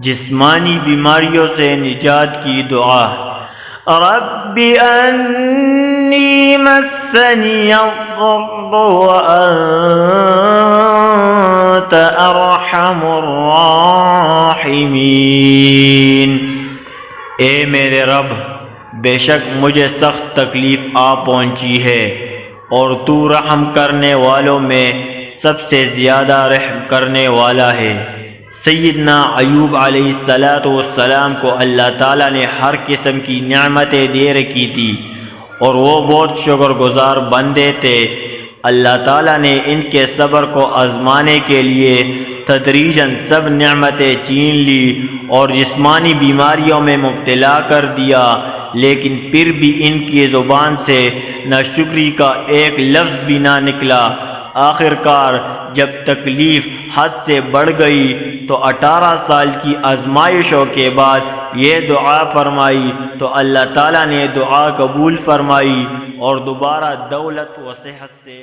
جسمانی بیماریوں سے نجات کی دعا۔ رب انی مسنی الضر وانت ارحم الراحمین۔ اے میرے رب، بے شک مجھے سخت تکلیف آ پہنچی ہے اور تو رحم کرنے والوں میں سب سے زیادہ رحم کرنے والا ہے۔ سیدنا ایوب علیہ السلام کو اللہ تعالیٰ نے ہر قسم کی نعمتیں دے رکھی تھی اور وہ بہت شکر گزار بندے تھے۔ اللہ تعالیٰ نے ان کے صبر کو آزمانے کے لیے تدریجاً سب نعمتیں چھین لی اور جسمانی بیماریوں میں مبتلا کر دیا، لیکن پھر بھی ان کی زبان سے ناشکری کا ایک لفظ بھی نہ نکلا۔ آخر کار جب تکلیف حد سے بڑھ گئی تو 18 سال کی آزمائشوں کے بعد یہ دعا فرمائی تو اللہ تعالیٰ نے دعا قبول فرمائی اور دوبارہ دولت و صحت سے